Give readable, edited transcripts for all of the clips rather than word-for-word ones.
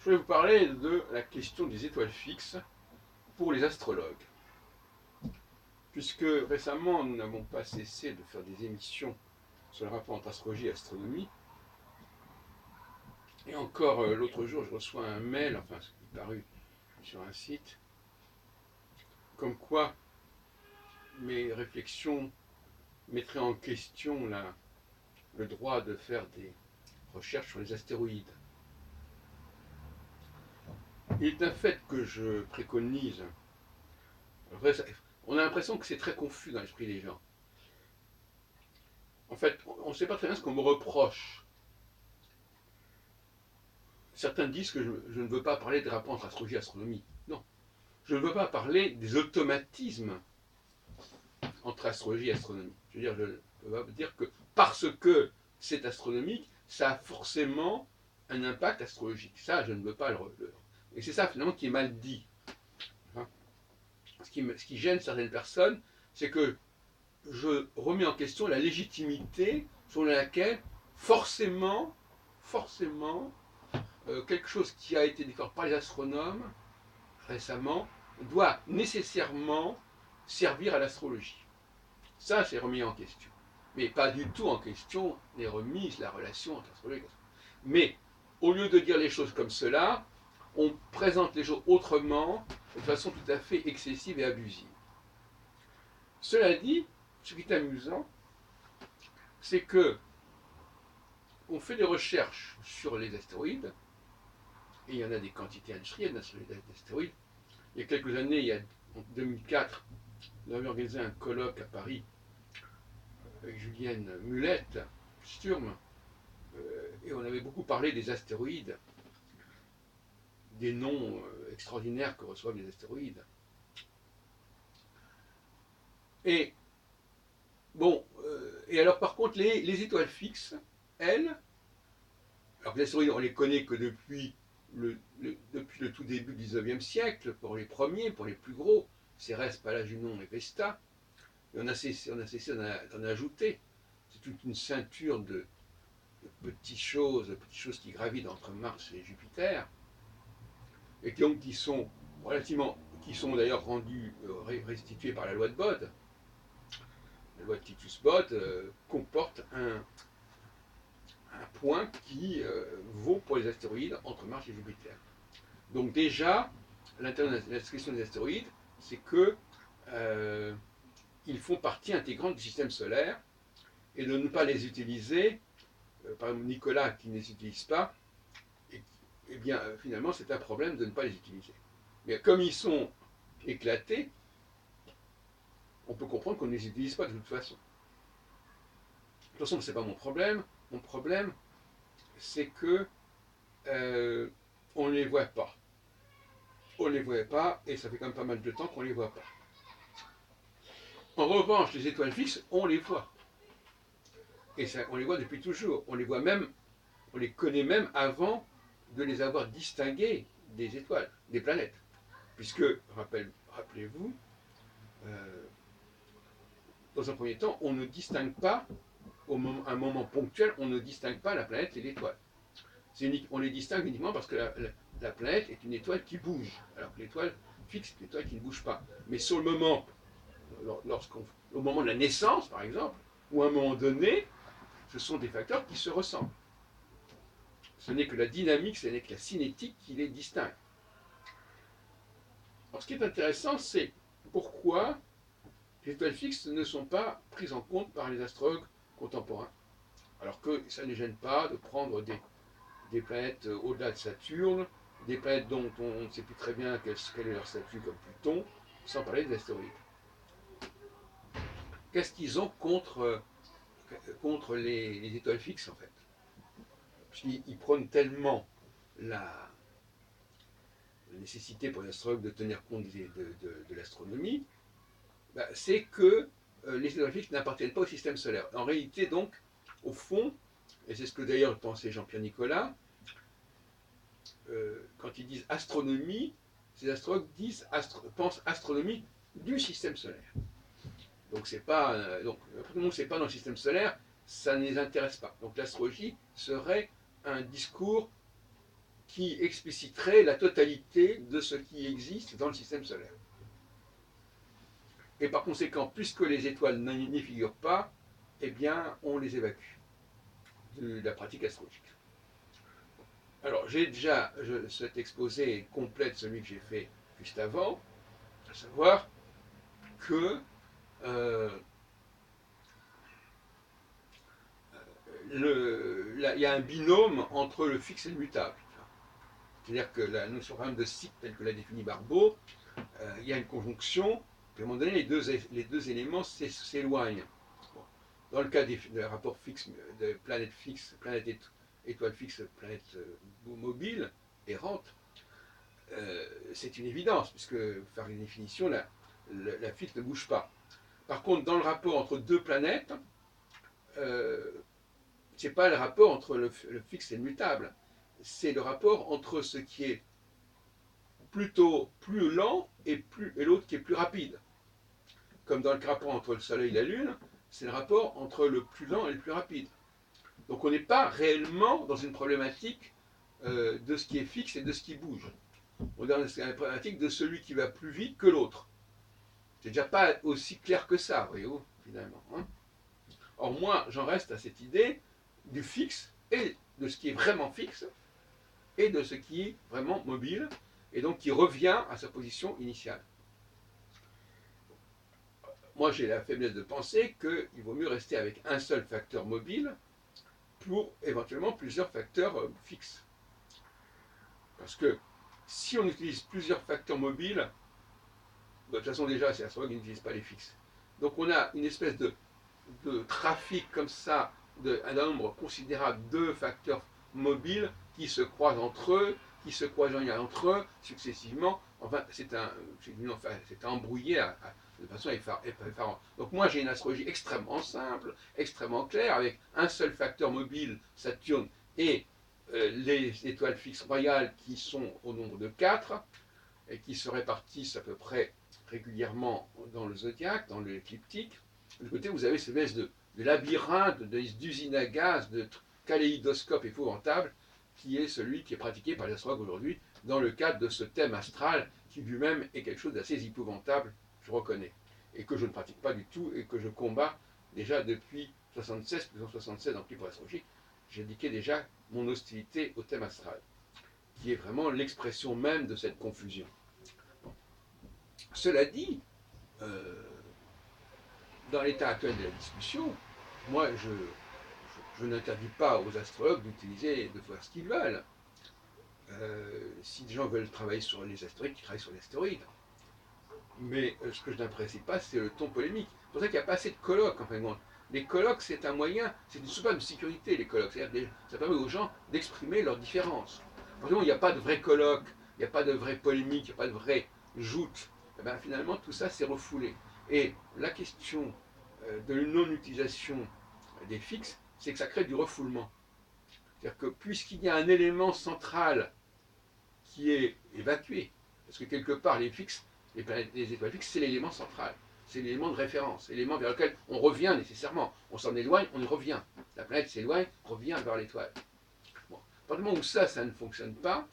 Je vais vous parler de la question des étoiles fixes pour les astrologues. Puisque récemment, nous n'avons pas cessé de faire des émissions sur le rapport entre astrologie et astronomie. Et encore l'autre jour, je reçois un mail, enfin ce qui est paru sur un site, comme quoi mes réflexions mettraient en question le droit de faire des recherches sur les astéroïdes. Il est un fait que je préconise. On a l'impression que c'est très confus dans l'esprit des gens. En fait, on ne sait pas très bien ce qu'on me reproche. Certains disent que je ne veux pas parler des rapports entre astrologie et astronomie. Non, je ne veux pas parler des automatismes entre astrologie et astronomie. Je veux dire, je ne veux pas dire que parce que c'est astronomique, ça a forcément un impact astrologique. Ça, je ne veux pas le. Et c'est ça finalement qui est mal dit. Hein. Ce qui gêne certaines personnes, c'est que je remets en question la légitimité selon laquelle forcément, quelque chose qui a été découvert par les astronomes récemment doit nécessairement servir à l'astrologie. Ça, c'est remis en question. Mais pas du tout en question n'est remise la relation entre astrologie et astronomie. Mais au lieu de dire les choses comme cela, on présente les choses autrement, de façon tout à fait excessive et abusive. Cela dit, ce qui est amusant, c'est que on fait des recherches sur les astéroïdes, et il y en a des quantités industrielles d'astéroïdes. Il y a quelques années, en 2004, nous avions organisé un colloque à Paris avec Julienne Mulette, Sturm, et on avait beaucoup parlé des astéroïdes, des noms extraordinaires que reçoivent les astéroïdes. Et bon, et alors par contre, les étoiles fixes, elles, alors les astéroïdes, on les connaît que depuis le tout début du 19e siècle, pour les premiers, pour les plus gros, Cérès, Pallas, Junon et Vesta, et on a cessé d'en ajouter. C'est toute une ceinture de petites choses qui gravitent entre Mars et Jupiter, et donc qui sont d'ailleurs rendues, restituées par la loi de Bode. La loi de Titus-Bode comporte un point qui vaut pour les astéroïdes entre Mars et Jupiter. Donc déjà, l'intérêt de la question des astéroïdes, c'est que ils font partie intégrante du système solaire, et de ne pas les utiliser, par exemple Nicolas qui ne les utilise pas, et bien finalement c'est un problème de ne pas les utiliser. Mais comme ils sont éclatés, on peut comprendre qu'on ne les utilise pas de toute façon. De toute façon, ce n'est pas mon problème. Mon problème, c'est que on ne les voit pas. On ne les voit pas, et ça fait quand même pas mal de temps qu'on ne les voit pas. En revanche, les étoiles fixes, on les voit. Et ça, on les voit depuis toujours. On les connaît même avant de les avoir distinguées des étoiles, des planètes. Puisque, rappelez-vous, dans un premier temps, on ne distingue pas, à un moment ponctuel, on ne distingue pas la planète et l'étoile. On les distingue uniquement parce que la planète est une étoile qui bouge, alors que l'étoile fixe est une étoile qui ne bouge pas. Mais sur le moment, au moment de la naissance, par exemple, ou à un moment donné, ce sont des facteurs qui se ressemblent. Ce n'est que la dynamique, ce n'est que la cinétique qui les distingue. Alors, ce qui est intéressant, c'est pourquoi les étoiles fixes ne sont pas prises en compte par les astrologues contemporains. Alors que ça ne les gêne pas de prendre des planètes au-delà de Saturne, des planètes dont on ne sait plus très bien quel est leur statut, comme Pluton, sans parler des astéroïdes. Qu'est-ce qu'ils ont contre les étoiles fixes, en fait? Puisqu'ils prônent tellement la nécessité pour les astrologues de tenir compte de l'astronomie, c'est que les étoiles fixes n'appartiennent pas au système solaire. En réalité, donc, au fond, et c'est ce que d'ailleurs pensait Jean-Pierre Nicolas, quand ils disent astronomie, ces astrologues pensent astronomie du système solaire. Donc c'est pas, donc c'est pas dans le système solaire, ça ne les intéresse pas. Donc l'astrologie serait un discours qui expliciterait la totalité de ce qui existe dans le système solaire. Et par conséquent, puisque les étoiles n'y figurent pas, eh bien, on les évacue de la pratique astrologique. Alors, j'ai déjà, cet exposé complète celui que j'ai fait juste avant, à savoir que il y a un binôme entre le fixe et le mutable. C'est-à-dire que la notion de cycle, telle que l'a définie Barbeau, il y a une conjonction, puis à un moment donné, les deux éléments s'éloignent. Bon. Dans le cas de rapports fixes, de planètes fixes, étoiles fixes, planètes mobiles, errantes, c'est une évidence, puisque, par une définition, la fixe ne bouge pas. Par contre, dans le rapport entre deux planètes, ce n'est pas le rapport entre le fixe et le mutable, c'est le rapport entre ce qui est plutôt plus lent et l'autre qui est plus rapide. Comme dans le rapport entre le Soleil et la Lune, c'est le rapport entre le plus lent et le plus rapide. Donc on n'est pas réellement dans une problématique de ce qui est fixe et de ce qui bouge. On est dans une problématique de celui qui va plus vite que l'autre. C'est déjà pas aussi clair que ça, voyez-vous, finalement. Hein. Or moi, j'en reste à cette idée du fixe et de ce qui est vraiment fixe et de ce qui est vraiment mobile, et donc qui revient à sa position initiale. Moi, j'ai la faiblesse de penser qu'il vaut mieux rester avec un seul facteur mobile pour éventuellement plusieurs facteurs fixes. Parce que si on utilise plusieurs facteurs mobiles, de toute façon déjà, c'est l'astrologue qui n'utilise pas les fixes. Donc on a une espèce de trafic comme ça, un nombre considérable de facteurs mobiles qui se croisent entre eux, qui se croisent entre eux successivement. Enfin, c'est embrouillé de façon effarante. Donc moi j'ai une astrologie extrêmement simple, extrêmement claire, avec un seul facteur mobile, Saturne, et les étoiles fixes royales qui sont au nombre de 4, et qui se répartissent à peu près régulièrement dans le zodiaque, dans l'écliptique. De côté, vous avez cette espèce de labyrinthe, d'usine à gaz, de kaléidoscope épouvantable, qui est celui qui est pratiqué par les astrologues aujourd'hui, dans le cadre de ce thème astral, qui lui-même est quelque chose d'assez épouvantable, je reconnais, et que je ne pratique pas du tout, et que je combats déjà depuis 1976 en livre astrologique. J'ai indiqué déjà mon hostilité au thème astral, qui est vraiment l'expression même de cette confusion. Bon. Cela dit, dans l'état actuel de la discussion, moi je n'interdis pas aux astrologues d'utiliser, de faire ce qu'ils veulent. Si des gens veulent travailler sur les astéroïdes, ils travaillent sur les astéroïdes. Mais ce que je n'apprécie pas, c'est le ton polémique. C'est pour ça qu'il n'y a pas assez de colloques, en fin de compte. Les colloques, c'est un moyen, c'est une soupape de sécurité, les colloques. C'est-à-dire que ça permet aux gens d'exprimer leurs différences. Par exemple, il n'y a pas de vrai colloque, il n'y a pas de vraie polémique, il n'y a pas de vraie joute. Et bien, finalement, tout ça, c'est refoulé. Et la question de non-utilisation des fixes, c'est que ça crée du refoulement. C'est-à-dire que puisqu'il y a un élément central qui est évacué, parce que quelque part, les étoiles fixes, c'est l'élément central. C'est l'élément de référence, l'élément vers lequel on revient nécessairement. On s'en éloigne, on y revient. La planète s'éloigne, revient vers l'étoile. Bon. À partir du moment où ça ne fonctionne pas,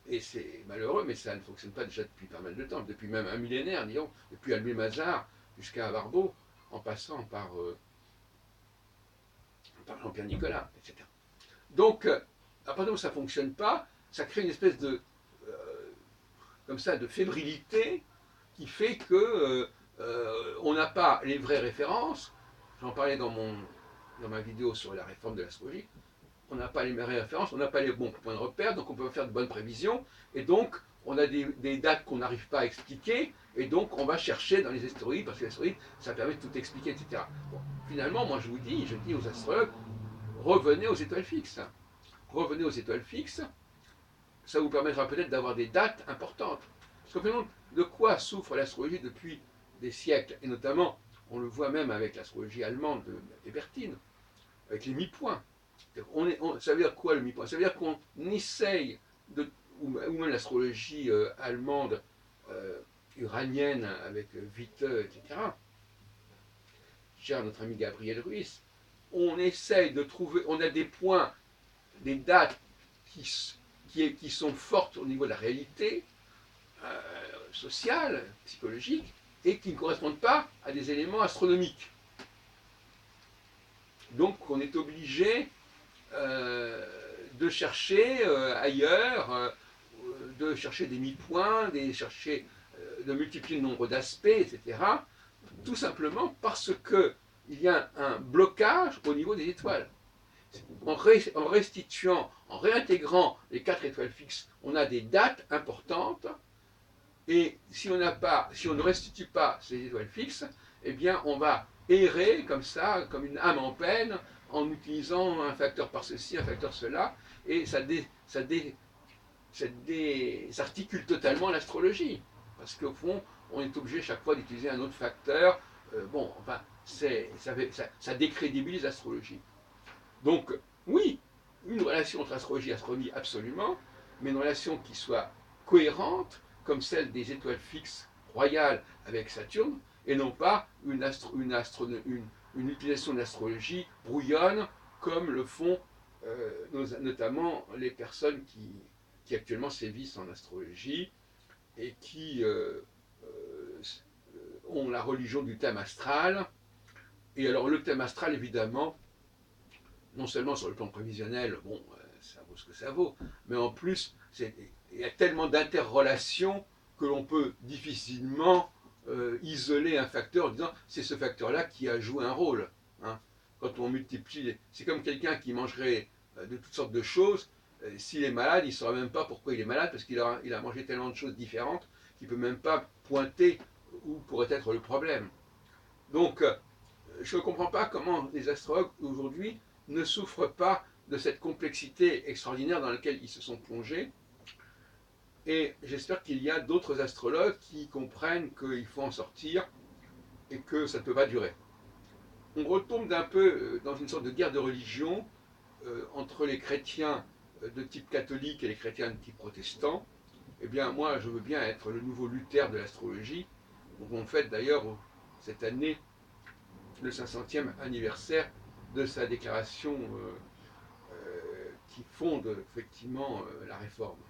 et c'est malheureux, mais ça ne fonctionne pas déjà depuis pas mal de temps, depuis même un millénaire, disons, depuis Albé Mazar jusqu'à Barbeau, en passant par Jean-Pierre Nicolas, etc. Donc, à partir du moment où ça ne fonctionne pas, ça crée une espèce de, comme ça, de fébrilité qui fait que on n'a pas les vraies références. J'en parlais dans ma vidéo sur la réforme de l'astrologie. On n'a pas les vraies références, on n'a pas les bons points de repère, donc on peut faire de bonnes prévisions, et donc on a des dates qu'on n'arrive pas à expliquer, et donc on va chercher dans les astéroïdes, parce que les astéroïdes, ça permet de tout expliquer, etc. Bon, finalement, moi je dis aux astrologues, revenez aux étoiles fixes. Revenez aux étoiles fixes, ça vous permettra peut-être d'avoir des dates importantes. Parce que finalement, de quoi souffre l'astrologie depuis des siècles, et notamment, on le voit même avec l'astrologie allemande de Hébertine, avec les mi-points. Ça veut dire quoi le mi-point? Ça veut dire qu'on essaye, ou même l'astrologie allemande, uranienne, avec Witte, etc., cher notre ami Gabriel Ruiz, on essaye de trouver, on a des points, des dates qui qui sont fortes au niveau de la réalité sociale, psychologique, et qui ne correspondent pas à des éléments astronomiques. Donc on est obligé de chercher ailleurs, de chercher des mi-points, de multiplier le nombre d'aspects, etc. Tout simplement parce qu'il y a un blocage au niveau des étoiles. En restituant, en réintégrant les 4 étoiles fixes, on a des dates importantes, et si on ne restitue pas ces étoiles fixes, eh bien on va errer comme ça, comme une âme en peine, en utilisant un facteur par ceci, un facteur cela, et ça désarticule totalement l'astrologie. Parce qu'au fond, on est obligé chaque fois d'utiliser un autre facteur. Bon, enfin, ça décrédibilise l'astrologie. Donc, oui, une relation entre astrologie et astronomie, absolument, mais une relation qui soit cohérente, comme celle des étoiles fixes royales avec Saturne, et non pas une utilisation de l'astrologie brouillonne, comme le font notamment les personnes qui actuellement sévissent en astrologie et qui ont la religion du thème astral. Et alors le thème astral, évidemment, non seulement sur le plan prévisionnel, bon, ça vaut ce que ça vaut, mais en plus, il y a tellement d'interrelations que l'on peut difficilement isoler un facteur en disant c'est ce facteur-là qui a joué un rôle. Hein. Quand on multiplie, c'est comme quelqu'un qui mangerait de toutes sortes de choses. S'il est malade, il ne saura même pas pourquoi il est malade, parce qu'il a mangé tellement de choses différentes qu'il ne peut même pas pointer où pourrait être le problème. Donc, je ne comprends pas comment les astrologues aujourd'hui ne souffrent pas de cette complexité extraordinaire dans laquelle ils se sont plongés. Et j'espère qu'il y a d'autres astrologues qui comprennent qu'il faut en sortir et que ça ne peut pas durer. On retombe d'un peu dans une sorte de guerre de religion entre les chrétiens de type catholique et les chrétiens de type protestant. Eh bien, moi, je veux bien être le nouveau Luther de l'astrologie. Donc, on fête d'ailleurs cette année le 500e anniversaire de sa déclaration qui fonde effectivement la réforme.